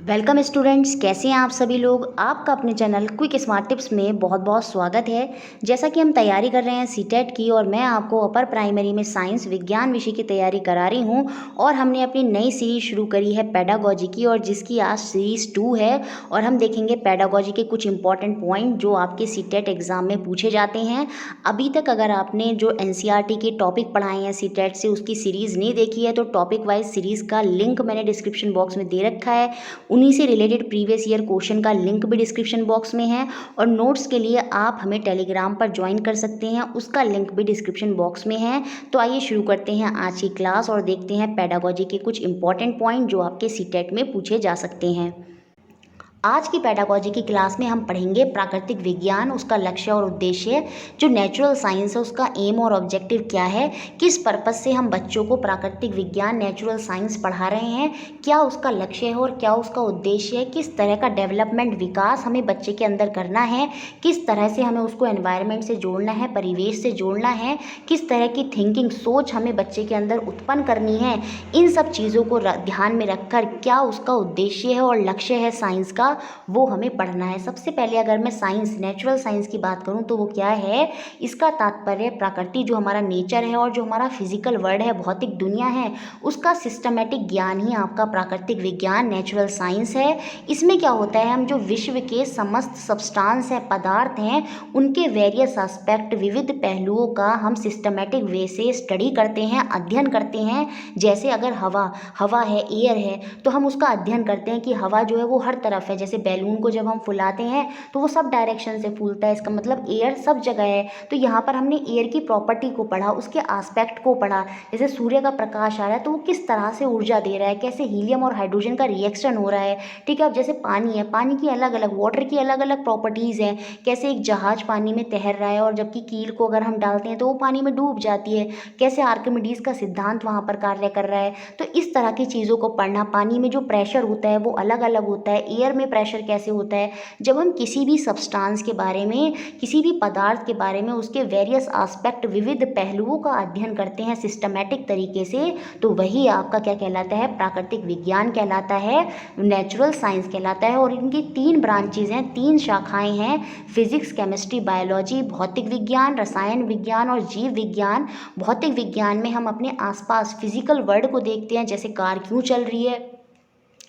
Welcome students, कैसे हैं आप सभी लोग। आपका अपने चैनल क्विक स्मार्ट टिप्स में बहुत बहुत स्वागत है। जैसा कि हम तैयारी कर रहे हैं सीटेट की, और मैं आपको अपर प्राइमरी में साइंस विज्ञान विषय की तैयारी करा रही हूं। और हमने अपनी नई सीरीज शुरू करी है पेडागोजी की, और जिसकी आज सीरीज़ 2 है। और हम देखेंगे पेडागोजी के कुछ इंपॉर्टेंट पॉइंट जो आपके सीटेट एग्ज़ाम में पूछे जाते हैं। अभी तक अगर आपने जो एनसीईआरटी के टॉपिक पढ़ाए हैं सीटेट से, उसकी सीरीज़ नहीं देखी है तो टॉपिक वाइज सीरीज़ का लिंक मैंने डिस्क्रिप्शन बॉक्स में दे रखा है। उन्हीं से रिलेटेड प्रीवियस ईयर क्वेश्चन का लिंक भी डिस्क्रिप्शन बॉक्स में है। और नोट्स के लिए आप हमें टेलीग्राम पर ज्वाइन कर सकते हैं, उसका लिंक भी डिस्क्रिप्शन बॉक्स में है। तो आइए शुरू करते हैं आज की क्लास और देखते हैं पेडागोजी के कुछ इंपॉर्टेंट पॉइंट जो आपके सीटेट में पूछे जा सकते हैं। आज की पेडागोजी की क्लास में हम पढ़ेंगे प्राकृतिक विज्ञान, उसका लक्ष्य और उद्देश्य। जो नेचुरल साइंस है उसका एम और ऑब्जेक्टिव क्या है, किस पर्पस से हम बच्चों को प्राकृतिक विज्ञान नेचुरल साइंस पढ़ा रहे हैं, क्या उसका लक्ष्य है और क्या उसका उद्देश्य है, किस तरह का डेवलपमेंट विकास हमें बच्चे के अंदर करना है, किस तरह से हमें उसको एनवायरनमेंट से जोड़ना है, परिवेश से जोड़ना है, किस तरह की थिंकिंग सोच हमें बच्चे के अंदर उत्पन्न करनी है। इन सब चीज़ों को ध्यान में रखकर क्या उसका उद्देश्य है और लक्ष्य है साइंस का, वो हमें पढ़ना है। सबसे पहले अगर मैं साइंस नेचुरल साइंस की बात करूं तो वो क्या है, इसका तात्पर्य प्रकृति, जो हमारा नेचर है और जो हमारा फिजिकल वर्ल्ड है, भौतिक दुनिया है, उसका सिस्टमेटिक ज्ञान ही आपका प्राकृतिक विज्ञान नेचुरल साइंस है। इसमें क्या होता है, हम जो विश्व के समस्त सब्सटेंस है, पदार्थ हैं, उनके वेरियस एस्पेक्ट, विविध पहलुओं का हम सिस्टमेटिक वे से स्टडी करते हैं, अध्ययन करते हैं। जैसे अगर हवा है, एयर है, तो हम उसका अध्ययन करते हैं कि हवा जो है वो हर तरफ है। जैसे बैलून को जब हम फुलाते हैं तो वो सब डायरेक्शन से फूलता है, इसका मतलब एयर सब जगह है। तो यहाँ पर हमने एयर की प्रॉपर्टी को पढ़ा, उसके एस्पेक्ट को पढ़ा। जैसे सूर्य का प्रकाश आ रहा है तो वो किस तरह से ऊर्जा दे रहा है, कैसे हीलियम और हाइड्रोजन का रिएक्शन हो रहा है। ठीक है। अब जैसे पानी है, पानी की अलग अलग, वाटर की अलग अलग प्रॉपर्टीज़ हैं। कैसे एक जहाज पानी में तैर रहा है और जबकि कील को अगर हम डालते हैं तो वो पानी में डूब जाती है। कैसे आर्किमिडीज का सिद्धांत वहाँ पर कार्य कर रहा है। तो इस तरह की चीज़ों को पढ़ना। पानी में जो प्रेशर होता है वो अलग अलग होता है, एयर में प्रेशर कैसे होता है। जब हम किसी भी सब्सटेंस के बारे में, किसी भी पदार्थ के बारे में, उसके वेरियस एस्पेक्ट, विविध पहलुओं का अध्ययन करते हैं सिस्टमैटिक तरीके से, तो वही आपका क्या कहलाता है, प्राकृतिक विज्ञान कहलाता है, नेचुरल साइंस कहलाता है। और इनकी 3 ब्रांचेज हैं, 3 शाखाएं हैं, फिजिक्स, केमिस्ट्री, बायोलॉजी। भौतिक विज्ञान, रसायन विज्ञान और जीव विज्ञान। भौतिक विज्ञान में हम अपने आसपास फिजिकल वर्ल्ड को देखते हैं, जैसे कार क्यों चल रही है,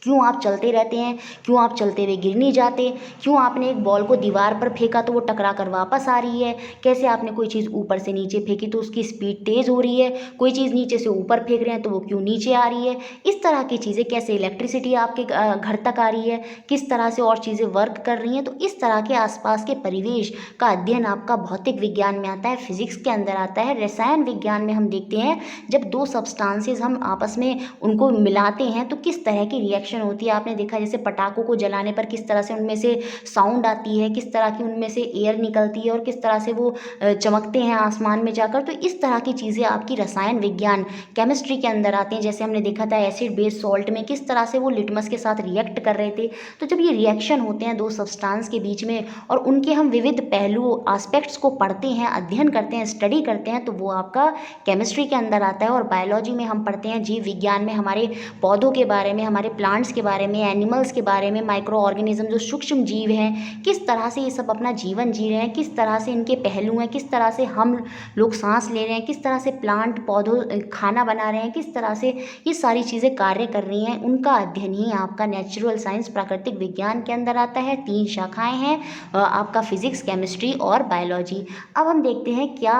क्यों आप चलते रहते हैं, क्यों आप चलते हुए गिर नहीं जाते, क्यों आपने एक बॉल को दीवार पर फेंका तो वो टकरा कर वापस आ रही है, कैसे आपने कोई चीज़ ऊपर से नीचे फेंकी तो उसकी स्पीड तेज़ हो रही है, कोई चीज़ नीचे से ऊपर फेंक रहे हैं तो वो क्यों नीचे आ रही है। इस तरह की चीज़ें, कैसे इलेक्ट्रिसिटी आपके घर तक आ रही है, किस तरह से और चीज़ें वर्क कर रही हैं। तो इस तरह के आसपास के परिवेश का अध्ययन आपका भौतिक विज्ञान में आता है, फिजिक्स के अंदर आता है। रसायन विज्ञान में हम देखते हैं जब 2 सब्सटेंसेस हम आपस में उनको मिलाते हैं तो किस तरह की रिएक्शन होती है। आपने देखा जैसे पटाखों को जलाने पर किस तरह से उनमें से साउंड आती है, किस तरह की उनमें से एयर निकलती है और किस तरह से वो चमकते हैं आसमान में जाकर। तो इस तरह की चीज़ें आपकी रसायन विज्ञान, केमिस्ट्री के अंदर आते हैं। जैसे हमने देखा था एसिड बेस सॉल्ट में किस तरह से वो लिटमस के साथ रिएक्ट कर रहे थे। तो जब ये रिएक्शन होते हैं 2 सब्सटेंस के बीच में और उनके हम विविध पहलुओं, एस्पेक्ट्स को पढ़ते हैं, अध्ययन करते हैं, स्टडी करते हैं, तो वो आपका केमिस्ट्री के अंदर आता है। और बायोलॉजी में हम पढ़ते हैं, जीव विज्ञान में हमारे पौधों के बारे में, हमारे प्लांट्स के बारे में, एनिमल्स के बारे में, माइक्रो ऑर्गेनिज्म जो सूक्ष्म जीव हैं, किस तरह से ये सब अपना जीवन जी रहे हैं, किस तरह से इनके पहलू हैं, किस तरह से हम लोग सांस ले रहे हैं, किस तरह से प्लांट पौधों खाना बना रहे हैं, किस तरह से ये सारी चीज़ें कार्य कर रही हैं, उनका अध्ययन ही आपका नेचुरल साइंस प्राकृतिक विज्ञान के अंदर आता है। 3 शाखाएं हैं आपका, फिजिक्स, केमिस्ट्री और बायोलॉजी। अब हम देखते हैं क्या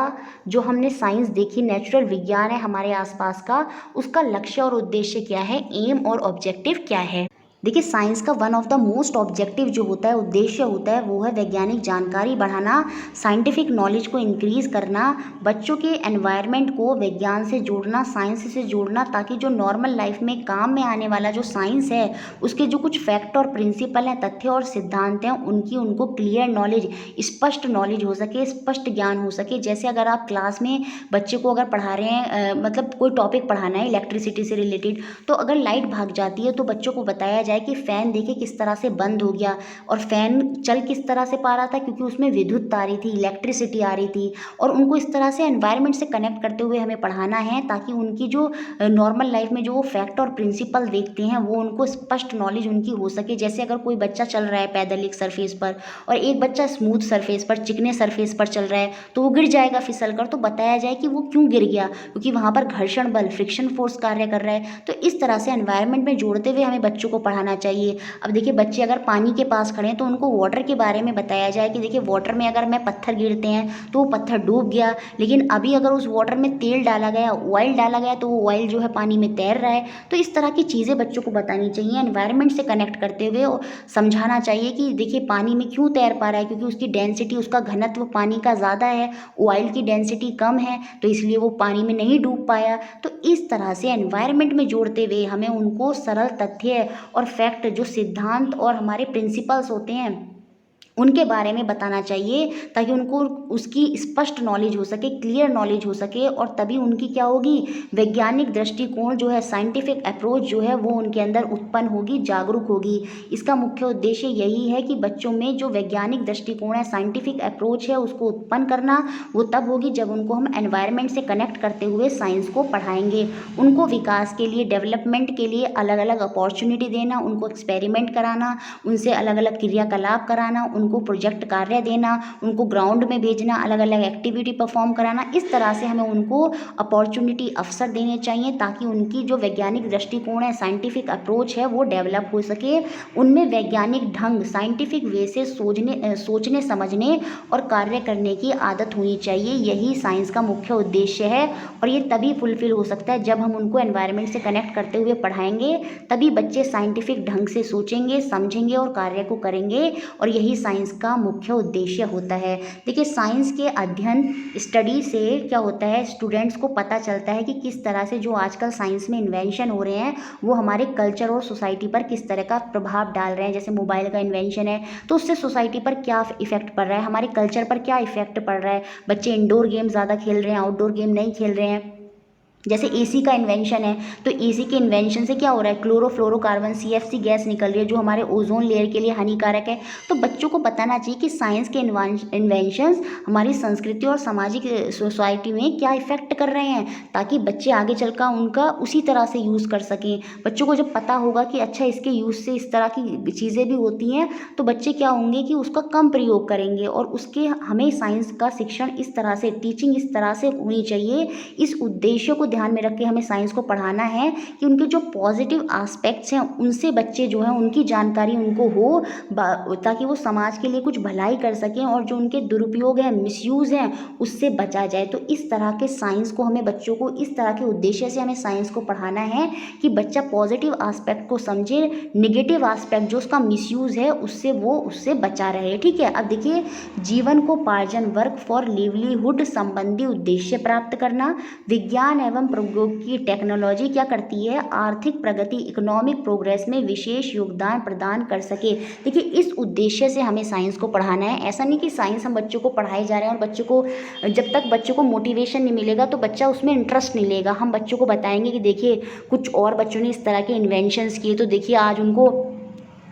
जो हमने साइंस देखी, नेचुरल विज्ञान है हमारे आसपास का, उसका लक्ष्य और उद्देश्य क्या है, एम और ऑब्जेक्टिव क्या है। देखिए, साइंस का one of the most objective जो होता है, उद्देश्य होता है, वो है वैज्ञानिक जानकारी बढ़ाना, साइंटिफिक नॉलेज को इंक्रीज करना, बच्चों के एनवायरनमेंट को विज्ञान से जोड़ना, साइंस से जोड़ना, ताकि जो नॉर्मल लाइफ में काम में आने वाला जो साइंस है, उसके जो कुछ फैक्ट और प्रिंसिपल हैं, तथ्य और सिद्धांत हैं, उनकी उनको क्लियर नॉलेज, स्पष्ट नॉलेज हो सके, स्पष्ट ज्ञान हो सके। जैसे अगर आप क्लास में बच्चे को अगर पढ़ा रहे हैं, मतलब कोई टॉपिक पढ़ाना है इलेक्ट्रिसिटी से रिलेटेड, तो अगर लाइट भाग जाती है तो बच्चों को बताया जाए कि फ़ैन देखिए किस तरह से बंद हो गया, और फ़ैन चल किस तरह से पा रहा था, क्योंकि उसमें विद्युत आ रही थी, इलेक्ट्रिसिटी आ रही थी। और उनको इस तरह से एनवायरनमेंट से कनेक्ट करते हुए हमें पढ़ाना है, ताकि उनकी जो नॉर्मल लाइफ में जो वो फैक्ट और प्रिंसिपल देखते हैं वो उनको स्पष्ट नॉलेज उनकी हो सके। जैसे अगर कोई बच्चा चल रहा है पैदल एक सरफेस पर, और एक बच्चा स्मूथ सरफेस पर, चिकने सरफेस पर चल रहा है, तो वो गिर जाएगा फिसल कर, तो बताया जाए कि वो क्यों गिर गया, क्योंकि वहाँ पर घर्षण बल, फ्रिक्शन फोर्स कार्य कर रहा है। तो इस तरह से एनवायरनमेंट में जोड़ते हुए हमें बच्चों को पढ़ाना चाहिए। अब देखिए बच्चे अगर पानी के पास खड़े हैं तो उनको वाटर के बारे में बताया जाए कि देखिए वाटर में अगर मैं पत्थर गिरते हैं तो वो पत्थर डूब गया, लेकिन अभी अगर उस वाटर में तेल डाला गया, ऑयल डाला गया, तो वो ऑयल जो है पानी में तैर रहा है। तो इस तरह की चीज़ें बच्चों को बतानी चाहिए, एनवायरनमेंट से कनेक्ट करते हुए और समझाना चाहिए कि देखिए पानी में क्यों तैर पा रहा है, क्योंकि उसकी डेंसिटी, उसका घनत्व पानी का ज़्यादा है, ऑयल की डेंसिटी कम है, तो इसलिए वो पानी में नहीं डूब पाया। तो इस तरह से एनवायरनमेंट में जोड़ते हुए हमें उनको सरल तथ्य और फैक्ट, जो सिद्धांत और हमारे प्रिंसिपल्स होते हैं, उनके बारे में बताना चाहिए, ताकि उनको उसकी स्पष्ट नॉलेज हो सके, क्लियर नॉलेज हो सके, और तभी उनकी क्या होगी, वैज्ञानिक दृष्टिकोण जो है, साइंटिफिक अप्रोच जो है वो उनके अंदर उत्पन्न होगी, जागरूक होगी। इसका मुख्य उद्देश्य यही है कि बच्चों में जो वैज्ञानिक दृष्टिकोण है, साइंटिफिक अप्रोच है, उसको उत्पन्न करना। वो तब होगी जब उनको हम एनवायरनमेंट से कनेक्ट करते हुए साइंस को पढ़ाएंगे। उनको विकास के लिए, डेवलपमेंट के लिए अलग अलग अपॉर्चुनिटी देना, उनको एक्सपेरिमेंट कराना, उनसे अलग अलग क्रियाकलाप कराना, उनको प्रोजेक्ट कार्य देना, उनको ग्राउंड में भेजना, अलग अलग एक्टिविटी परफॉर्म कराना। इस तरह से हमें उनको अपॉर्चुनिटी, अवसर देने चाहिए, ताकि उनकी जो वैज्ञानिक दृष्टिकोण है, साइंटिफिक अप्रोच है, वो डेवलप हो सके। उनमें वैज्ञानिक ढंग, साइंटिफिक वे से सोचने समझने और कार्य करने की आदत होनी चाहिए। यही साइंस का मुख्य उद्देश्य है, और ये तभी फुलफिल हो सकता है जब हम उनको एनवायरनमेंट से कनेक्ट करते हुए पढ़ाएंगे। तभी बच्चे साइंटिफिक ढंग से सोचेंगे, समझेंगे और कार्य को करेंगे, और यही साइंस का मुख्य उद्देश्य होता है। देखिए साइंस के अध्ययन, स्टडी से क्या होता है, स्टूडेंट्स को पता चलता है कि किस तरह से जो आजकल साइंस में इन्वेंशन हो रहे हैं वो हमारे कल्चर और सोसाइटी पर किस तरह का प्रभाव डाल रहे हैं। जैसे मोबाइल का इन्वेंशन है, तो उससे सोसाइटी पर क्या इफेक्ट पड़ रहा है, हमारे कल्चर पर क्या इफेक्ट पड़ रहा है। बच्चे इंडोर गेम ज़्यादा खेल रहे हैं, आउटडोर गेम नहीं खेल रहे हैं। जैसे एसी का इन्वेंशन है, तो एसी के इन्वेंशन से क्या हो रहा है, क्लोरोफ्लोरोकार्बन, सीएफसी गैस निकल रही है, जो हमारे ओजोन लेयर के लिए हानिकारक है। तो बच्चों को बताना चाहिए कि साइंस के इन्वेंशंस हमारी संस्कृति और सामाजिक सोसाइटी में क्या इफेक्ट कर रहे हैं, ताकि बच्चे आगे चलकर उनका उसी तरह से यूज़ कर सकें। बच्चों को जब पता होगा कि अच्छा इसके यूज़ से इस तरह की चीज़ें भी होती हैं, तो बच्चे क्या होंगे कि उसका कम प्रयोग करेंगे। और उसके हमें साइंस का शिक्षण इस तरह से, टीचिंग इस तरह से होनी चाहिए। इस उद्देश्य को ध्यान में रख के हमें साइंस को पढ़ाना है कि उनके जो पॉजिटिव एस्पेक्ट्स हैं उनसे बच्चे जो हैं उनकी जानकारी उनको हो, ताकि वो समाज के लिए कुछ भलाई कर सकें, और जो उनके दुरुपयोग हैं, मिसयूज़ हैं, उससे बचा जाए। तो इस तरह के साइंस को हमें बच्चों को इस तरह के उद्देश्य से हमें साइंस को पढ़ाना है कि बच्चा पॉजिटिव एस्पेक्ट को समझे, निगेटिव एस्पेक्ट जो उसका मिसयूज़ है उससे बचा रहे। ठीक है। अब देखिए, जीवनोपार्जन, वर्क फॉर लिवलीहुड संबंधी उद्देश्य प्राप्त करना। विज्ञान एवं प्रौद्योगिकी, टेक्नोलॉजी क्या करती है, आर्थिक प्रगति, इकोनॉमिक प्रोग्रेस में विशेष योगदान प्रदान कर सके। देखिए इस उद्देश्य से हमें साइंस को पढ़ाना है। ऐसा नहीं कि साइंस हम बच्चों को पढ़ाए जा रहे हैं और बच्चों को, जब तक बच्चों को मोटिवेशन नहीं मिलेगा तो बच्चा उसमें इंटरेस्ट नहीं लेगा। हम बच्चों को बताएंगे कि देखिए कुछ और बच्चों ने इस तरह के इन्वेंशंस किए, तो देखिए आज उनको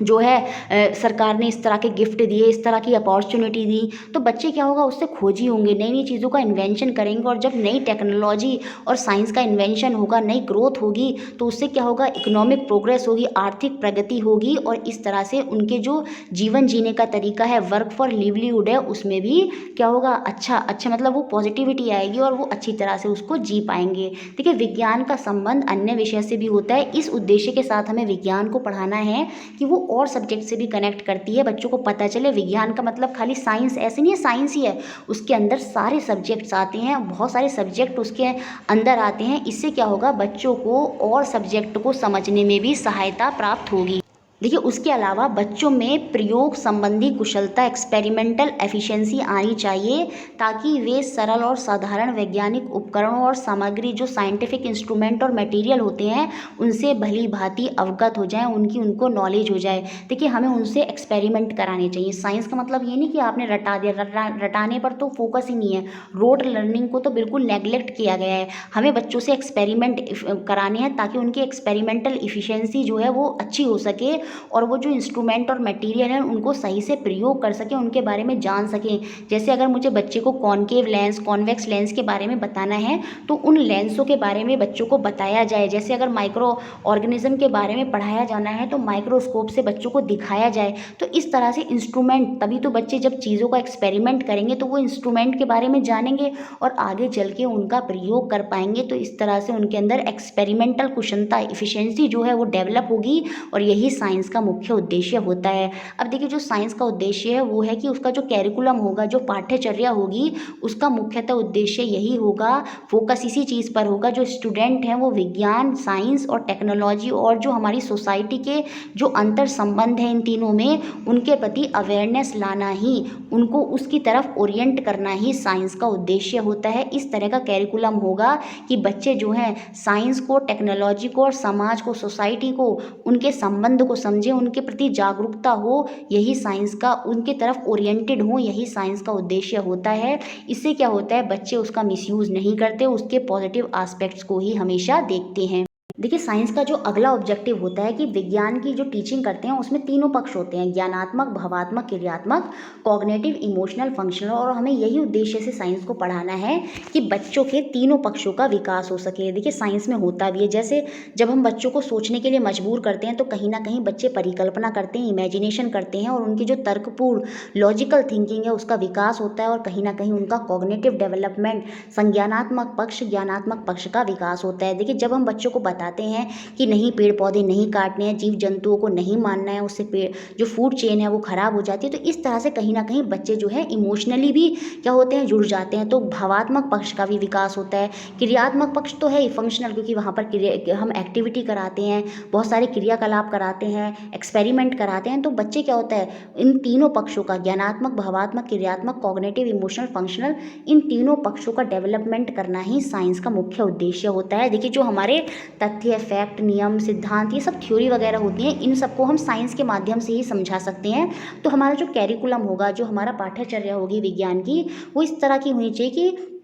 जो है सरकार ने इस तरह के गिफ्ट दिए, इस तरह की अपॉर्चुनिटी दी, तो बच्चे क्या होगा, उससे खोजी होंगे, नई नई चीज़ों का इन्वेंशन करेंगे। और जब नई टेक्नोलॉजी और साइंस का इन्वेंशन होगा, नई ग्रोथ होगी, तो उससे क्या होगा, इकोनॉमिक प्रोग्रेस होगी, आर्थिक प्रगति होगी, और इस तरह से उनके जो जीवन जीने का तरीका है, वर्क फॉर लिवलीहुड है, उसमें भी क्या होगा, अच्छा मतलब वो पॉजिटिविटी आएगी और वो अच्छी तरह से उसको जी पाएंगे। देखिए विज्ञान का संबंध अन्य विषय से भी होता है। इस उद्देश्य के साथ हमें विज्ञान को पढ़ाना है कि वो और सब्जेक्ट से भी कनेक्ट करती है। बच्चों को पता चले विज्ञान का मतलब खाली साइंस ऐसे नहीं है, साइंस ही है, उसके अंदर सारे सब्जेक्ट्स आते हैं, बहुत सारे सब्जेक्ट उसके अंदर आते हैं। इससे क्या होगा, बच्चों को और सब्जेक्ट को समझने में भी सहायता प्राप्त होगी। देखिए उसके अलावा बच्चों में प्रयोग संबंधी कुशलता, एक्सपेरिमेंटल एफिशिएंसी आनी चाहिए, ताकि वे सरल और साधारण वैज्ञानिक उपकरणों और सामग्री, जो साइंटिफिक इंस्ट्रूमेंट और मटेरियल होते हैं, उनसे भली भांति अवगत हो जाएं, उनको नॉलेज हो जाए। देखिए हमें उनसे एक्सपेरिमेंट कराने चाहिए। साइंस का मतलब ये नहीं कि आपने रटा दिया, रटाने पर तो फोकस ही नहीं है, रोड लर्निंग को तो बिल्कुल नेगलेक्ट किया गया है। हमें बच्चों से एक्सपेरिमेंट कराने हैं, ताकि उनकी एक्सपेरिमेंटल इफिशियंसी जो है वो अच्छी हो सके, और वो जो इंस्ट्रूमेंट और मटेरियल है उनको सही से प्रयोग कर सकें, उनके बारे में जान सकें। जैसे अगर मुझे बच्चे को कॉनकेव लेंस, कॉन्वेक्स लेंस के बारे में बताना है तो उन लेंसों के बारे में बच्चों को बताया जाए। जैसे अगर माइक्रो ऑर्गेनिज्म के बारे में पढ़ाया जाना है तो माइक्रोस्कोप से बच्चों को दिखाया जाए। तो इस तरह से इंस्ट्रूमेंट, तभी तो बच्चे जब चीज़ों का एक्सपेरिमेंट करेंगे तो वो इंस्ट्रूमेंट के बारे में जानेंगे और आगे चल के उनका प्रयोग कर पाएंगे। तो इस तरह से उनके अंदर एक्सपेरिमेंटल कुशलता, इफिशिएंसी जो है वो डेवलप होगी और यही साइंस का मुख्य उद्देश्य होता है। अब देखिए, जो साइंस का उद्देश्य है वो है कि उसका जो कैरिकुलम होगा, जो पाठ्यचर्या होगी, उसका मुख्यतः उद्देश्य यही होगा, फोकस इसी चीज़ पर होगा, जो स्टूडेंट हैं वो विज्ञान, साइंस और टेक्नोलॉजी और जो हमारी सोसाइटी के जो अंतर संबंध है इन तीनों में, उनके प्रति अवेयरनेस लाना ही, उनको उसकी तरफ ओरिएंट करना ही साइंस का उद्देश्य होता है। इस तरह का कैरिकुलम होगा कि बच्चे जो हैं साइंस को, टेक्नोलॉजी को और समाज को, सोसाइटी को, उनके संबंध को समझें, उनके प्रति जागरूकता हो, यही साइंस का, उनके तरफ ओरिएंटेड हो, यही साइंस का उद्देश्य होता है। इससे क्या होता है, बच्चे उसका मिसयूज़ नहीं करते, उसके पॉजिटिव एस्पेक्ट्स को ही हमेशा देखते हैं। देखिए, साइंस का जो अगला ऑब्जेक्टिव होता है कि विज्ञान की जो टीचिंग करते हैं उसमें तीनों पक्ष होते हैं, ज्ञानात्मक, भावात्मक, क्रियात्मक, कॉग्निटिव, इमोशनल, फंक्शनल। और हमें यही उद्देश्य से साइंस को पढ़ाना है कि बच्चों के तीनों पक्षों का विकास हो सके। देखिए, साइंस में होता भी है, जैसे जब हम बच्चों को सोचने के लिए मजबूर करते हैं तो कहीं ना कहीं बच्चे परिकल्पना करते हैं, इमेजिनेशन करते हैं और उनकी जो तर्कपूर्ण लॉजिकल थिंकिंग है उसका विकास होता है और कहीं ना कहीं उनका कॉग्निटिव डेवलपमेंट, संज्ञानात्मक पक्ष, ज्ञानात्मक पक्ष का विकास होता है। देखिए, जब हम बच्चों को बताते हैं कि नहीं, पेड़ पौधे नहीं काटने हैं, जीव जंतुओं को नहीं मारना है, उससे पेड़ जो फूड चेन है वो खराब हो जाती है, तो इस तरह से कहीं ना कहीं बच्चे जो है इमोशनली भी क्या होते हैं, जुड़ जाते हैं। तो भावात्मक पक्ष का भी विकास होता है। क्रियात्मक पक्ष तो है ही फंक्शनल, क्योंकि वहाँ पर हम एक्टिविटी कराते हैं, बहुत सारे क्रियाकलाप कराते हैं, एक्सपेरिमेंट कराते हैं। तो बच्चे क्या होता है, इन तीनों पक्षों का, ज्ञानात्मक, भावात्मक, क्रियात्मक, कॉग्निटिव, इमोशनल, फंक्शनल, इन तीनों पक्षों का डेवलपमेंट करना ही साइंस का मुख्य उद्देश्य होता है। देखिए, जो हमारे तथ्य, फैक्ट, नियम, सिद्धांत, ये सब थ्योरी वगैरह होती हैं, इन सबको हम साइंस के माध्यम से ही समझा सकते हैं। तो हमारा जो कैरिकुलम होगा, जो हमारा पाठ्यचर्या होगी विज्ञान की, वो इस तरह की होनी चाहिए कि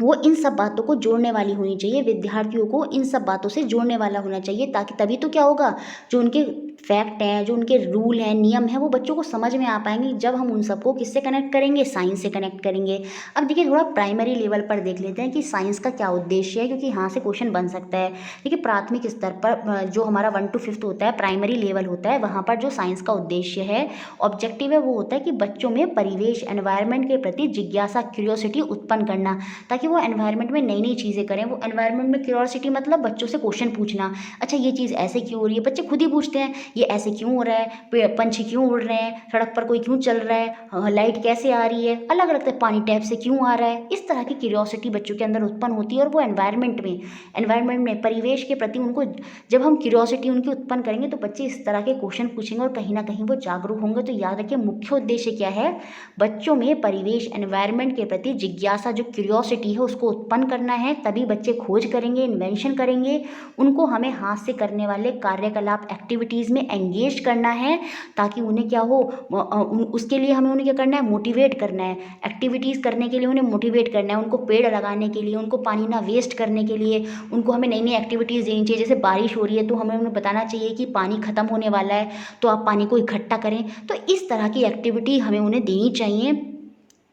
वो इन सब बातों को जोड़ने वाली होनी चाहिए, विद्यार्थियों को इन सब बातों से जोड़ने वाला होना चाहिए, ताकि तभी तो क्या होगा, जो उनके फैक्ट हैं, जो उनके रूल हैं, नियम हैं, वो बच्चों को समझ में आ पाएंगे जब हम उन सबको किससे कनेक्ट करेंगे, साइंस से कनेक्ट करेंगे। अब देखिए, थोड़ा प्राइमरी लेवल पर देख लेते हैं कि साइंस का क्या उद्देश्य है, क्योंकि यहाँ से क्वेश्चन बन सकता है। देखिए, प्राथमिक स्तर पर जो हमारा 1 to 5 होता है, प्राइमरी लेवल होता है, वहाँ पर जो साइंस का उद्देश्य है, ऑब्जेक्टिव है, वो होता है कि बच्चों में परिवेश, एनवायरनमेंट के प्रति जिज्ञासा, क्यूरियोसिटी उत्पन्न करना, ताकि वो एनवायरनमेंट में नई नई चीज़ें करें। वो एनवायरनमेंट में क्यूरियोसिटी मतलब बच्चों से क्वेश्चन पूछना, अच्छा ये चीज़ ऐसे क्यों हो रही है, बच्चे खुद ही पूछते हैं, ये ऐसे क्यों हो रहा है, पंछी क्यों उड़ रहे हैं, सड़क पर कोई क्यों चल रहा है, लाइट कैसे आ रही है, अलग अलग पानी टैप से क्यों आ रहा है। इस तरह की क्यूरियोसिटी बच्चों के अंदर उत्पन्न होती है और वो एनवायरनमेंट में परिवेश के प्रति उनको, जब हम क्यूरियोसिटी उनकी उत्पन्न करेंगे तो बच्चे इस तरह के क्वेश्चन पूछेंगे और कहीं ना कहीं वो जागरूक होंगे। तो याद रखिए, मुख्य उद्देश्य क्या है, बच्चों में परिवेश, एनवायरनमेंट के प्रति जिज्ञासा, जो क्यूरियोसिटी है उसको उत्पन्न करना है। तभी बच्चे खोज करेंगे, इन्वेंशन करेंगे, उनको हमें हाथ से करने वाले कार्यकलाप, एक्टिविटीज़ में एंगेज करना है, ताकि उन्हें क्या हो, उसके लिए हमें उन्हें क्या करना है, मोटिवेट करना है, एक्टिविटीज़ करने के लिए उन्हें मोटिवेट करना है, उनको पेड़ लगाने के लिए, उनको पानी ना वेस्ट करने के लिए, उनको हमें नई नई एक्टिविटीज़ देनी चाहिए। जैसे बारिश हो रही है तो हमें उन्हें बताना चाहिए कि पानी ख़त्म होने वाला है, तो आप पानी को इकट्ठा करें। तो इस तरह की एक्टिविटी हमें उन्हें देनी चाहिए,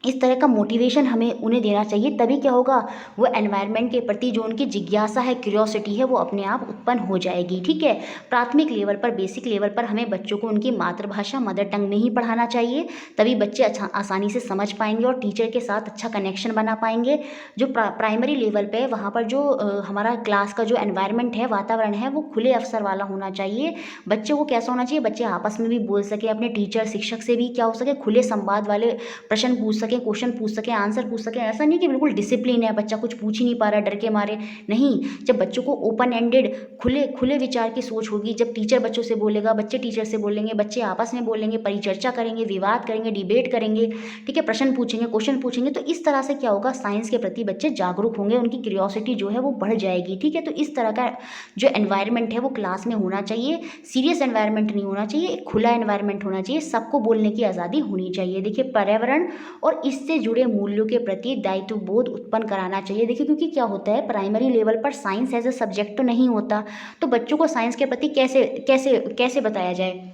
इस तरह का मोटिवेशन हमें उन्हें देना चाहिए। तभी क्या होगा, वो एनवायरनमेंट के प्रति जो उनकी जिज्ञासा है, क्यूरियोसिटी है, वो अपने आप उत्पन्न हो जाएगी। ठीक है, प्राथमिक लेवल पर, बेसिक लेवल पर हमें बच्चों को उनकी मातृभाषा, मदर टंग में ही पढ़ाना चाहिए, तभी बच्चे अच्छा आसानी से समझ पाएंगे और टीचर के साथ अच्छा कनेक्शन बना पाएंगे। जो प्राइमरी लेवल पे है, वहाँ पर जो हमारा क्लास का जो एनवायरनमेंट है, वातावरण है, वो खुले अवसर वाला होना चाहिए। बच्चों को कैसा होना चाहिए, बच्चे आपस में भी बोल सके, अपने टीचर, शिक्षक से भी क्या हो सके, खुले संवाद वाले प्रश्न पूछ सके, क्वेश्चन पूछ सके, आंसर पूछ सके। ऐसा नहीं कि बिल्कुल डिसिप्लिन है, बच्चा कुछ पूछ ही नहीं पा रहा डर के मारे, नहीं। जब बच्चों को ओपन एंडेड, खुले विचार की सोच होगी, जब टीचर बच्चों से बोलेगा, बच्चे टीचर से बोलेंगे, बच्चे आपस में बोलेंगे, परिचर्चा करेंगे, विवाद करेंगे, डिबेट करेंगे, ठीक है, प्रश्न पूछेंगे, क्वेश्चन पूछेंगे, तो इस तरह से क्या होगा, साइंस के प्रति बच्चे जागरूक होंगे, उनकी क्यूरियोसिटी जो है वो बढ़ जाएगी। ठीक है, तो इस तरह का जो एनवायरनमेंट है वो क्लास में होना चाहिए। सीरियस एनवायरनमेंट नहीं होना चाहिए, एक खुला एनवायरनमेंट होना चाहिए, सबको बोलने की आज़ादी होनी चाहिए। देखिए, पर्यावरण और और इससे जुड़े मूल्यों के प्रति दायित्व बोध उत्पन्न कराना चाहिए। देखिए क्योंकि क्या होता है, प्राइमरी लेवल पर साइंस एज ए सब्जेक्ट तो नहीं होता, तो बच्चों को साइंस के प्रति कैसे कैसे कैसे बताया जाए।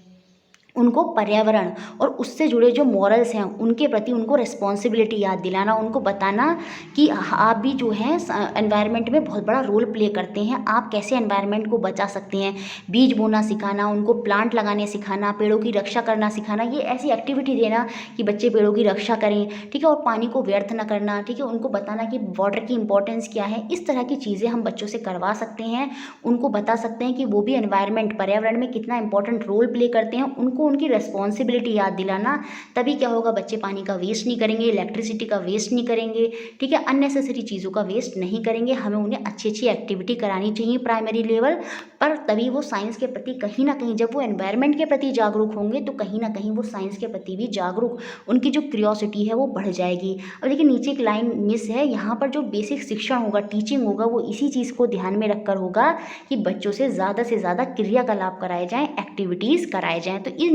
उनको पर्यावरण और उससे जुड़े जो मॉरल्स हैं उनके प्रति उनको रिस्पॉन्सिबिलिटी याद दिलाना, उनको बताना कि आप भी जो है एनवायरनमेंट में बहुत बड़ा रोल प्ले करते हैं, आप कैसे एनवायरनमेंट को बचा सकते हैं। बीज बोना सिखाना, उनको प्लांट लगाने सिखाना, पेड़ों की रक्षा करना सिखाना, ये ऐसी एक्टिविटी देना कि बच्चे पेड़ों की रक्षा करें, ठीक है, और पानी को व्यर्थ न करना, ठीक है, उनको बताना कि वाटर की इंपॉर्टेंस क्या है। इस तरह की चीज़ें हम बच्चों से करवा सकते हैं, उनको बता सकते हैं कि वो भी एनवायरनमेंट पर्यावरण में कितना इंपॉर्टेंट रोल प्ले करते हैं, उनको उनकी रिस्पॉन्सिबिलिटी याद दिलाना। तभी क्या होगा, बच्चे पानी का वेस्ट नहीं करेंगे, इलेक्ट्रिसिटी का वेस्ट नहीं करेंगे, ठीक है, अननेसेसरी चीज़ों का वेस्ट नहीं करेंगे। हमें उन्हें अच्छी अच्छी एक्टिविटी करानी चाहिए प्राइमरी लेवल पर, तभी वो साइंस के प्रति कहीं ना कहीं, जब वो एनवायरनमेंट के प्रति जागरूक होंगे तो कहीं ना कहीं वो साइंस के प्रति भी जागरूक, उनकी जो क्यूरियोसिटी है वो बढ़ जाएगी। अब देखिए नीचे एक लाइन मिस है, यहाँ पर जो बेसिक शिक्षण होगा, टीचिंग होगा, वो इसी चीज़ को ध्यान में रखकर होगा कि बच्चों से ज़्यादा क्रियाकलाप कराए जाएँ, एक्टिविटीज़ कराए जाएँ। तो इन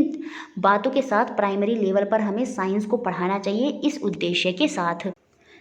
बातों के साथ प्राइमरी लेवल पर हमें साइंस को पढ़ाना चाहिए इस उद्देश्य के साथ।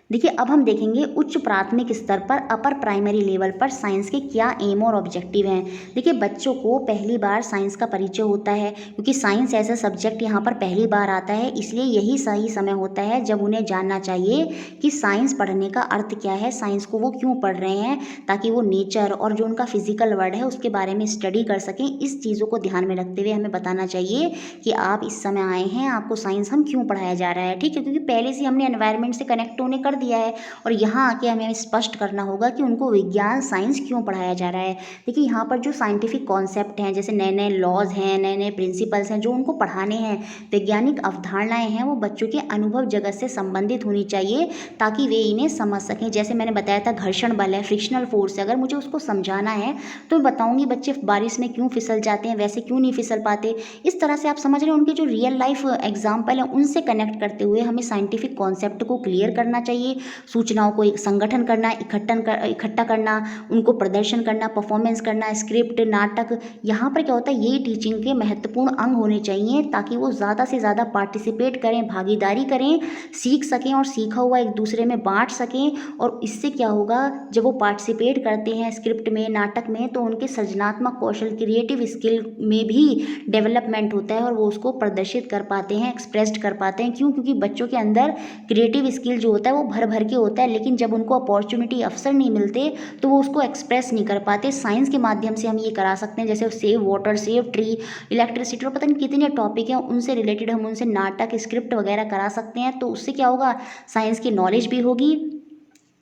देखिए अब हम देखेंगे उच्च प्राथमिक स्तर पर अपर प्राइमरी लेवल पर साइंस के क्या एम और ऑब्जेक्टिव हैं। देखिए बच्चों को पहली बार साइंस का परिचय होता है, क्योंकि साइंस ऐसा सब्जेक्ट यहाँ पर पहली बार आता है, इसलिए यही सही समय होता है जब उन्हें जानना चाहिए कि साइंस पढ़ने का अर्थ क्या है, साइंस को वो क्यों पढ़ रहे हैं, ताकि वो नेचर और जो उनका फिजिकल वर्ल्ड है उसके बारे में स्टडी कर सकें। इस चीज़ों को ध्यान में रखते हुए हमें बताना चाहिए कि आप इस समय आए हैं, आपको साइंस हम क्यों पढ़ाया जा रहा है, ठीक है, क्योंकि पहले से हमने एनवायरनमेंट से कनेक्ट होने कर दिया है, और यहाँ आके हमें स्पष्ट करना होगा कि उनको विज्ञान साइंस क्यों पढ़ाया जा रहा है। देखिए यहाँ पर जो साइंटिफिक कॉन्सेप्ट हैं, जैसे नए नए लॉज हैं, नए नए प्रिंसिपल्स हैं जो उनको पढ़ाने हैं, वैज्ञानिक अवधारणाएं हैं, वो बच्चों के अनुभव जगत से संबंधित होनी चाहिए ताकि वे इन्हें समझ सकें। जैसे मैंने बताया था घर्षण बल है, फ्रिक्शनल फोर्स है, अगर मुझे उसको समझाना है तो मैं बताऊँगी बच्चे बारिश में क्यों फिसल जाते हैं, वैसे क्यों नहीं फिसल पाते। इस तरह से आप समझ रहे हैं, उनके जो रियल लाइफ एग्जाम्पल है उनसे कनेक्ट करते हुए हमें साइंटिफिक कॉन्सेप्ट को क्लियर करना चाहिए, सूचनाओं को एक संगठन करना, इकट्ठा करना, उनको प्रदर्शन करना, परफॉर्मेंस करना, स्क्रिप्ट, नाटक, यहाँ पर क्या होता है, ये टीचिंग के महत्वपूर्ण अंग होने चाहिए ताकि वो ज़्यादा से ज़्यादा पार्टिसिपेट करें, भागीदारी करें, सीख सकें और सीखा हुआ एक दूसरे में बांट सकें। और इससे क्या होगा, जब वो पार्टिसिपेट करते हैं स्क्रिप्ट में, नाटक में, तो उनके सृजनात्मक कौशल, क्रिएटिव स्किल में भी डेवलपमेंट होता है और वो उसको प्रदर्शित कर पाते हैं, एक्सप्रेस्ड कर पाते हैं। क्यों? क्योंकि बच्चों के अंदर क्रिएटिव स्किल जो होता है वो भर भर के होता है, लेकिन जब उनको अपॉर्चुनिटी, अवसर नहीं मिलते तो वो उसको एक्सप्रेस नहीं कर पाते। साइंस के माध्यम से हम ये करा सकते हैं, जैसे save water, save tree, electricity और पता नहीं कितने टॉपिक हैं, उनसे रिलेटेड हम उनसे नाटक, स्क्रिप्ट वगैरह करा सकते हैं। तो उससे क्या होगा, साइंस की नॉलेज भी होगी,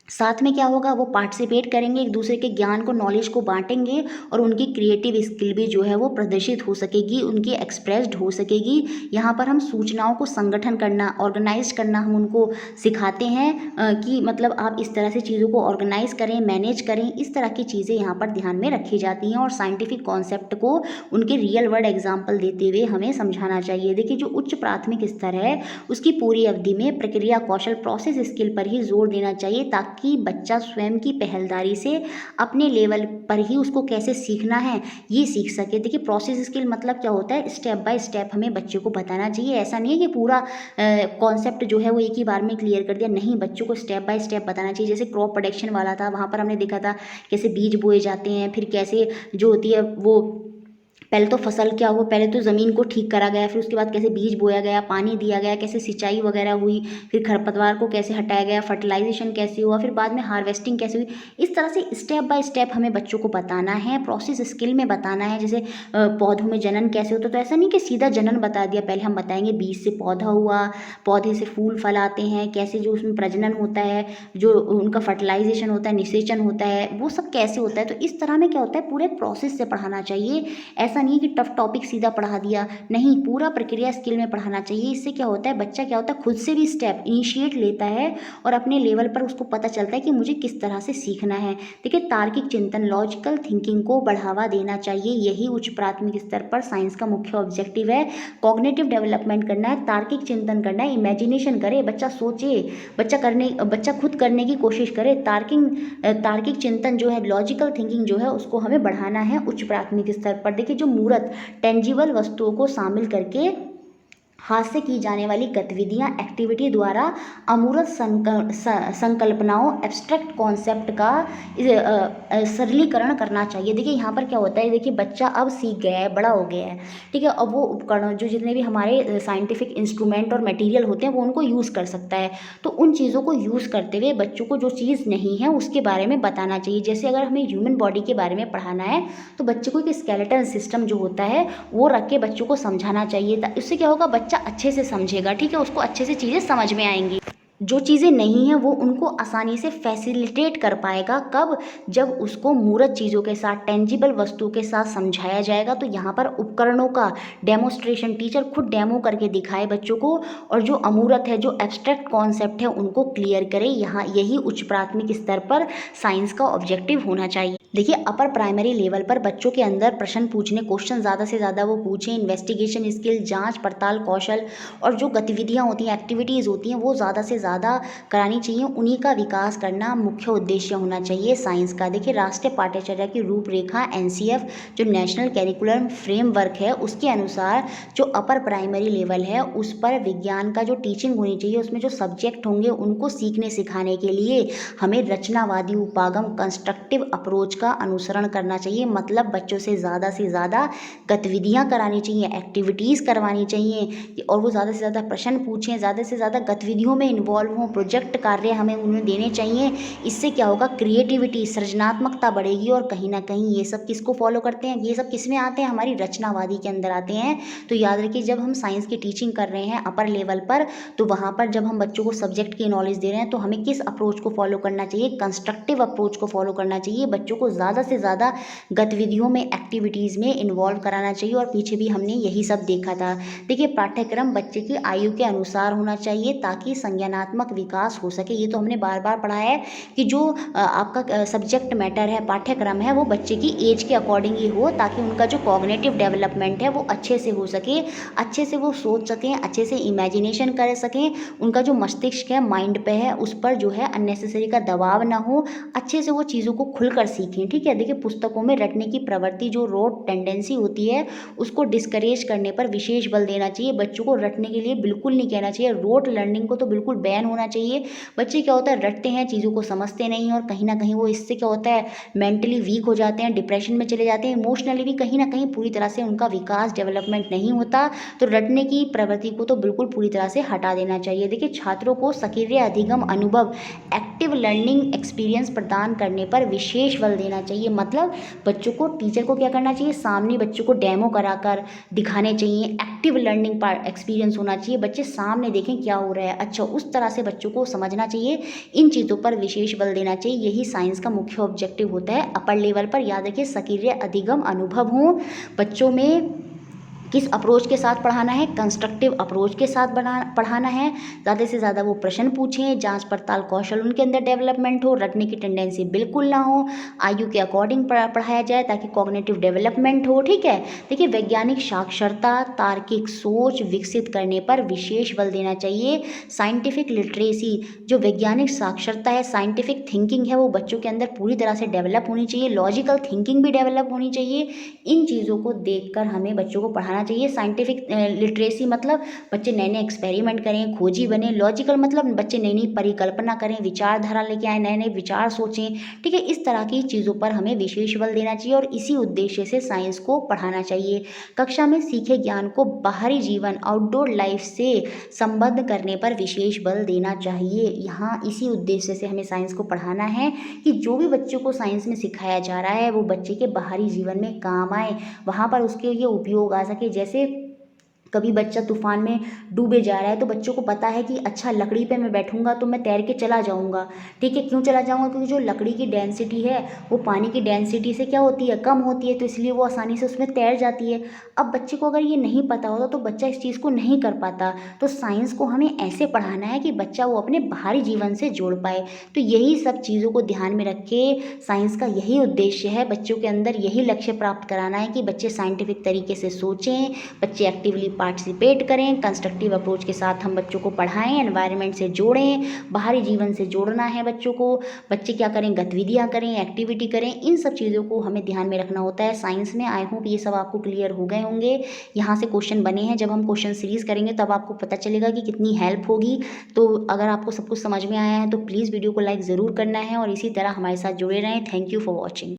साथ में क्या होगा, वो पार्टिसिपेट करेंगे, एक दूसरे के ज्ञान को, नॉलेज को बांटेंगे और उनकी क्रिएटिव स्किल भी जो है वो प्रदर्शित हो सकेगी, उनकी एक्सप्रेस्ड हो सकेगी। यहाँ पर हम सूचनाओं को संगठन करना, ऑर्गेनाइज करना हम उनको सिखाते हैं कि मतलब आप इस तरह से चीज़ों को ऑर्गेनाइज करें, मैनेज करें, इस तरह की चीज़ें यहाँ पर ध्यान में रखी जाती हैं। और साइंटिफिक कॉन्सेप्ट को उनके रियल वर्ल्ड एग्जाम्पल देते हुए हमें समझाना चाहिए। देखिए जो उच्च प्राथमिक स्तर है उसकी पूरी अवधि में प्रक्रिया कौशल, प्रोसेस स्किल पर ही जोर देना चाहिए, ताकि बच्चा स्वयं की पहलदारी से अपने लेवल पर ही उसको कैसे सीखना है ये सीख सके। देखिए प्रोसेस स्किल मतलब क्या होता है, स्टेप बाय स्टेप हमें बच्चे को बताना चाहिए। ऐसा नहीं है कि पूरा कॉन्सेप्ट जो है वो एक ही बार में क्लियर कर दिया, नहीं, बच्चों को स्टेप बाय स्टेप बताना चाहिए। जैसे क्रॉप प्रोडक्शन वाला था, वहाँ पर हमने देखा था कैसे बीज बोए जाते हैं, फिर कैसे जो होती है वो पहले तो फसल क्या हुआ, पहले तो ज़मीन को ठीक करा गया, फिर उसके बाद कैसे बीज बोया गया, पानी दिया गया, कैसे सिंचाई वगैरह हुई, फिर खरपतवार को कैसे हटाया गया, फर्टिलाइजेशन कैसे हुआ, फिर बाद में हार्वेस्टिंग कैसे हुई। इस तरह से स्टेप बाय स्टेप हमें बच्चों को बताना है, प्रोसेस स्किल में बताना है। जैसे पौधों में जनन कैसे होता है, तो ऐसा नहीं कि सीधा जनन बता दिया, पहले हम बताएंगे बीज से पौधा हुआ, पौधे से फूल फल आते हैं, कैसे जो उसमें प्रजनन होता है, जो उनका फर्टिलाइजेशन होता है, निषेचन होता है, वो सब कैसे होता है। तो इस तरह में क्या होता है, पूरे प्रोसेस से पढ़ाना चाहिए। ऐसा नहीं कि टफ टॉपिक सीधा पढ़ा दिया, नहीं, पूरा प्रक्रिया स्किल में पढ़ाना चाहिए। इससे क्या होता है, बच्चा क्या होता है, खुद से भी स्टेप इनिशिएट लेता है और अपने लेवल पर उसको पता चलता है कि मुझे किस तरह से सीखना है। देखिए तार्किक चिंतन, लॉजिकल थिंकिंग को बढ़ावा देना चाहिए, यही उच्च प्राथमिक स्तर पर साइंस का मुख्य ऑब्जेक्टिव है। कॉग्निटिव डेवलपमेंट करना है, तार्किक चिंतन करना है, इमेजिनेशन करे, बच्चा सोचे, बच्चा खुद करने की कोशिश करे। तार्किक चिंतन जो है, लॉजिकल थिंकिंग जो है, उसको हमें बढ़ाना है उच्च प्राथमिक स्तर पर। देखिए जो मूर्त टेंजिबल वस्तुओं को शामिल करके हाथ से की जाने वाली गतिविधियां एक्टिविटी द्वारा अमूर्त संकल्पनाओं एब्स्ट्रैक्ट कॉन्सेप्ट का सरलीकरण करना चाहिए। देखिए यहाँ पर क्या होता है, देखिए बच्चा अब सीख गया है, बड़ा हो गया है, ठीक है। अब वो उपकरण जो जितने भी हमारे साइंटिफिक इंस्ट्रूमेंट और मटेरियल होते हैं वो उनको यूज़ कर सकता है। तो उन चीज़ों को यूज़ करते हुए बच्चों को जो चीज़ नहीं है उसके बारे में बताना चाहिए। जैसे अगर हमें ह्यूमन बॉडी के बारे में पढ़ाना है तो बच्चे को एक स्केलेटन सिस्टम जो होता है वो रख के बच्चों को समझाना चाहिए। इससे क्या होगा, बच्चा अच्छे से समझेगा, ठीक है, उसको अच्छे से चीज़ें समझ में आएंगी। जो चीज़ें नहीं हैं वो उनको आसानी से फैसिलिटेट कर पाएगा। कब? जब उसको मूर्त चीज़ों के साथ, टेंजिबल वस्तु के साथ समझाया जाएगा। तो यहाँ पर उपकरणों का डेमोस्ट्रेशन, टीचर खुद डेमो करके दिखाए बच्चों को, और जो अमूर्त है, जो एब्स्ट्रैक्ट कॉन्सेप्ट है उनको क्लियर करे। यहाँ यही उच्च प्राथमिक स्तर पर साइंस का ऑब्जेक्टिव होना चाहिए। देखिए अपर प्राइमरी लेवल पर बच्चों के अंदर प्रश्न पूछने, क्वेश्चन ज़्यादा से ज़्यादा वो पूछें, इन्वेस्टिगेशन स्किल, जांच पड़ताल कौशल, और जो गतिविधियाँ होती हैं, एक्टिविटीज़ होती हैं वो ज़्यादा से ज़्यादा करानी चाहिए। उन्हीं का विकास करना मुख्य उद्देश्य होना चाहिए साइंस का। देखिए राष्ट्रीय पाठ्यचर्या की रूपरेखा NCF जो नेशनल कैरिकुलम फ्रेमवर्क है उसके अनुसार जो अपर प्राइमरी लेवल है उस पर विज्ञान का जो टीचिंग होनी चाहिए, उसमें जो सब्जेक्ट होंगे उनको सीखने सिखाने के लिए हमें रचनावादी, उपागम, कंस्ट्रक्टिव अप्रोच का अनुसरण करना चाहिए। मतलब बच्चों से ज़्यादा गतिविधियाँ करानी चाहिए, एक्टिविटीज़ करवानी चाहिए, और वो ज़्यादा से ज़्यादा प्रश्न पूछें, ज़्यादा से ज़्यादा गतिविधियों में इन्वॉल्व हों, प्रोजेक्ट कार्य हमें उन्हें देने चाहिए। इससे क्या होगा, क्रिएटिविटी, सृजनात्मकता बढ़ेगी। और कहीं ना कहीं ये सब किसको फॉलो करते हैं, ये सब किस में आते हैं, हमारी रचनावादी के अंदर आते हैं। तो याद रखिए जब हम साइंस की टीचिंग कर रहे हैं अपर लेवल पर, तो वहाँ पर जब हम बच्चों को सब्जेक्ट की नॉलेज दे रहे हैं तो हमें किस अप्रोच को फॉलो करना चाहिए, कंस्ट्रक्टिव अप्रोच को फॉलो करना चाहिए। बच्चों को ज़्यादा से ज़्यादा गतिविधियों में, एक्टिविटीज़ में इन्वॉल्व कराना चाहिए। और पीछे भी हमने यही सब देखा था। देखिए पाठ्यक्रम बच्चे की आयु के अनुसार होना चाहिए ताकि संज्ञानात्मक विकास हो सके। ये तो हमने बार बार पढ़ा है कि जो आपका सब्जेक्ट मैटर है, पाठ्यक्रम है, वो बच्चे की एज के अकॉर्डिंग ही हो, ताकि उनका जो कॉग्निटिव डेवलपमेंट है वो अच्छे से हो सके, अच्छे से वो सोच सकें, अच्छे से इमेजिनेशन कर सकें। उनका जो मस्तिष्क है, माइंड पे है, उस पर जो है अननेसेसरी का दबाव ना हो, अच्छे से वो चीज़ों को खुलकर सीखें। ठीक है, देखिए पुस्तकों में रटने की प्रवृत्ति, जो रोट टेंडेंसी होती है, उसको डिस्करेज करने पर विशेष बल देना चाहिए। बच्चों को रटने के लिए बिल्कुल नहीं कहना चाहिए, रोट लर्निंग को तो बिल्कुल बैन होना चाहिए। बच्चे क्या होता है, रटते हैं, चीज़ों को समझते नहीं, और कहीं ना कहीं वो इससे क्या होता है, मेंटली वीक हो जाते हैं, डिप्रेशन में चले जाते हैं, इमोशनली भी कहीं ना कहीं पूरी तरह से उनका विकास, डेवलपमेंट नहीं होता। तो रटने की प्रवृत्ति को तो बिल्कुल पूरी तरह से हटा देना चाहिए। देखिए छात्रों को सक्रिय अधिगम अनुभव, एक्टिव लर्निंग एक्सपीरियंस प्रदान करने पर विशेष बल देना चाहिए। मतलब बच्चों को, टीचर को क्या करना चाहिए, सामने बच्चों को डेमो कराकर दिखाने चाहिए, एक्टिव लर्निंग पार्ट एक्सपीरियंस होना चाहिए, बच्चे सामने देखें क्या हो रहा है, अच्छा उस तरह से बच्चों को समझना चाहिए। इन चीज़ों पर विशेष बल देना चाहिए। यही साइंस का मुख्य ऑब्जेक्टिव होता है अपर लेवल पर। याद रखिए सक्रिय अधिगम अनुभव हो बच्चों में। किस अप्रोच के साथ पढ़ाना है, कंस्ट्रक्टिव अप्रोच के साथ पढ़ाना है। ज़्यादा से ज़्यादा वो प्रश्न पूछें, जांच पड़ताल कौशल उनके अंदर डेवलपमेंट हो, रटने की टेंडेंसी बिल्कुल ना हो, आयु के अकॉर्डिंग पढ़ाया जाए ताकि कॉग्निटिव डेवलपमेंट हो। ठीक है, देखिए वैज्ञानिक साक्षरता, तार्किक सोच विकसित करने पर विशेष बल देना चाहिए। साइंटिफिक लिटरेसी, जो वैज्ञानिक साक्षरता है, साइंटिफिक थिंकिंग है, वो बच्चों के अंदर पूरी तरह से डेवलप होनी चाहिए। लॉजिकल थिंकिंग भी डेवलप होनी चाहिए। इन चीज़ों को देखकर हमें बच्चों को पढ़ाना चाहिए। साइंटिफिक लिटरेसी मतलब बच्चे नए नए एक्सपेरिमेंट करें, खोजी बने। लॉजिकल मतलब बच्चे नई नई परिकल्पना करें, विचारधारा लेके आए, नए नए विचार सोचें। ठीक है, इस तरह की चीज़ों पर हमें विशेष बल देना चाहिए और इसी उद्देश्य से साइंस को पढ़ाना चाहिए। कक्षा में सीखे ज्ञान को बाहरी जीवन, आउटडोर लाइफ से संबद्ध करने पर विशेष बल देना चाहिए। यहाँ इसी उद्देश्य से हमें साइंस को पढ़ाना है कि जो भी बच्चों को साइंस में सिखाया जा रहा है वो बच्चे के बाहरी जीवन में काम आए, वहाँ पर उसके ये उपयोग आ सके। जैसे कभी बच्चा तूफान में डूबे जा रहा है तो बच्चों को पता है कि अच्छा लकड़ी पे मैं बैठूंगा तो मैं तैर के चला जाऊंगा। ठीक है, क्यों चला जाऊंगा, क्योंकि जो लकड़ी की डेंसिटी है वो पानी की डेंसिटी से क्या होती है, कम होती है, तो इसलिए वो आसानी से उसमें तैर जाती है। अब बच्चे को अगर ये नहीं पता होता तो बच्चा इस चीज़ को नहीं कर पाता। तो साइंस को हमें ऐसे पढ़ाना है कि बच्चा वो अपने बाहरी जीवन से जोड़ पाए। तो यही सब चीज़ों को ध्यान में रख के साइंस का यही उद्देश्य है, बच्चों के अंदर यही लक्ष्य प्राप्त कराना है कि बच्चे साइंटिफिक तरीके से सोचें, बच्चे एक्टिवली पार्टिसिपेट करें, कंस्ट्रक्टिव अप्रोच के साथ हम बच्चों को पढ़ाएं, एनवायरनमेंट से जोड़ें, बाहरी जीवन से जोड़ना है बच्चों को। बच्चे क्या करें, गतिविधियाँ करें, एक्टिविटी करें, इन सब चीज़ों को हमें ध्यान में रखना होता है साइंस में। आई होप ये सब आपको क्लियर हो गए होंगे। यहाँ से क्वेश्चन बने हैं, जब हम क्वेश्चन सीरीज़ करेंगे तब आपको पता चलेगा कि कितनी हेल्प होगी। तो अगर आपको सब कुछ समझ में आया है तो प्लीज़ वीडियो को लाइक ज़रूर करना है और इसी तरह हमारे साथ जुड़े रहें। Thank you for watching.